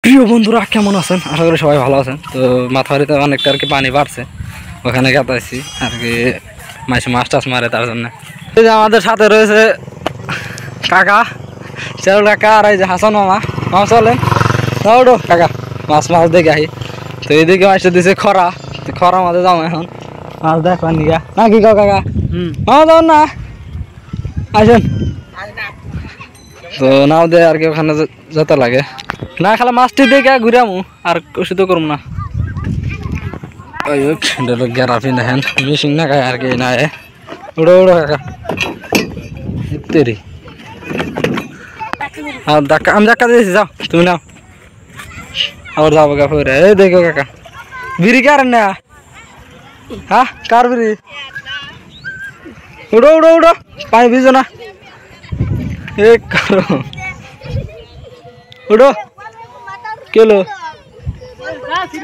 প্রিয় বন্ধুরা কেমন আছেন? আশা করি সবাই ভালো আছেন। তো মাথাবাড়িতে অনেকটা আর কি পানি বাড়ছে, ওখানে কাটাইছি আর কি মাছ টাছ মারে তার জন্য। এই যে আমাদের সাথে রয়েছে কাকা, চেরুল কাকা, আর এই যে হাসান মামা। মামা চলেন ওঠো কাকা, মাছ দেখে আহি। তো এইদিকে মাছ দিছে খরা, খরা মাঝে যাও এখন মাছ দেখবেন নিকা না কি কাও কাকা? মামা যাও না, আসেন। তো নাও দে আর কি ওখানে যেতে লাগে না, খালা মাছটি দেখে ঘুরামু আর ওষুধ করবো না। গ্যারাফি দেখেন মিশিং না খায় আর কি না। উড়ো উড়ো কাকা তেরি আমি ধাক্কা দিয়েছি, যাও তুমি নাও, আবার যাবো গা ফেরে। এই দেখো কাকা বিড়ি কার না? হ্যাঁ কার বিড়ি? উড়ো উড়ো উড়ো, পানি ভিজো না। এক কারো উড়ো কেলো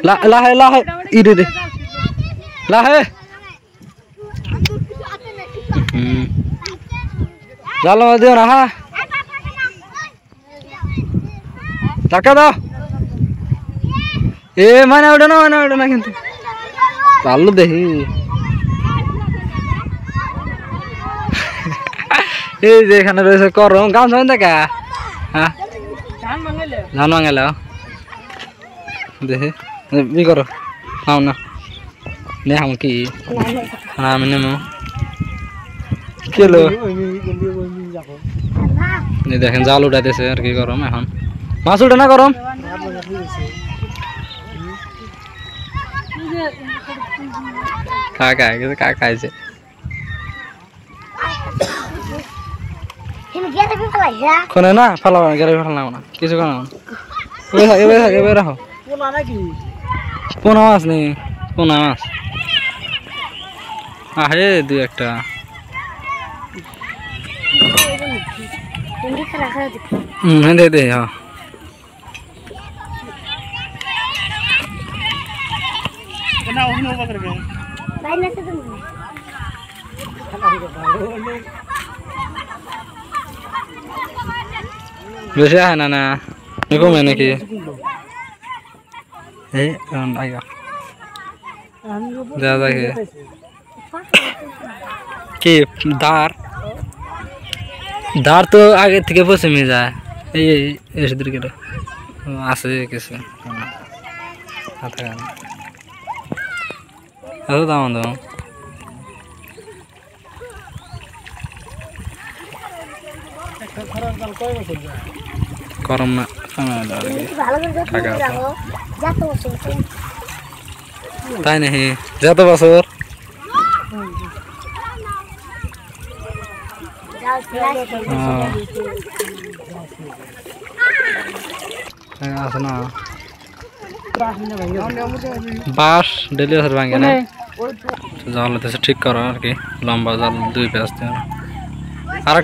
লাহে লাহে ইরে দে লাহে জাল মাছ দিও না। হ্যাঁ ধাক্কা দাও। এ মানে ওঠে না কিন্তু চালু দেখি। এই যে এখানে রয়েছে করম গান শোনেন দেখা। হ্যাঁ ধান ভাঙালে দেখি ই করো নাও না নে হাম কি না আমি নেমো কেলো। দেখেন জাল উঠাইতেছে আর কি গরম এখন মাছ উঠে না গরম। কাকা কাকা আছে কোনে না ফালা গেলে ফালা না কিছু কোন রাখো। পোনা মাছ নেই, পোনা মাছ আহে দুই একটা। দে দে হ্যাঁ বেশি আহে না কমে নাকি? এই কি দাঁড় দাঁড় তো আগে থেকে পশ্চিমে যায়। এই এসে দিকে আছে কিছু দাম দাম গরম না তাই নাকি? যত বছর আছে না বাস ডেলি বছর ভাঙে না। জাল হতেছে ঠিক করো আর কি, লম্বা জাল দুই পেঁচ আর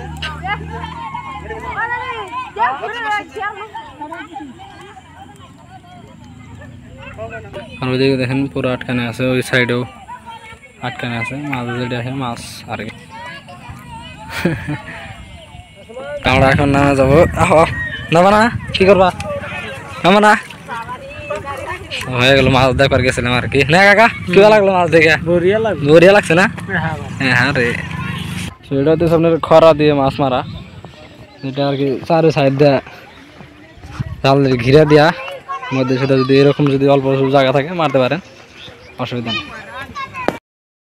ওইদিকে দেখেন পুরো আটকানে আছে, ওই সাইডেও আটকানে আছে মাছ যেটা আছে মাছ আর কি। আমরা এখন নামে যাবো। নামা না কি করবা? নামা না হয়ে গেল মাছ দেখবার গেছিলাম আর কি না কাকা? কেমন লাগলো মাছ দেখে? বড়িয়া লাগছে না? হ্যাঁ রে সেটা হচ্ছে আপনার খরা দিয়ে মাছ মারা, এটা আর কি চারি সাইড দিয়ে জাল ঘিরে দেওয়া মধ্যে, সেটা যদি এরকম যদি অল্প জায়গা থাকে মারতে পারেন, অসুবিধা নেই।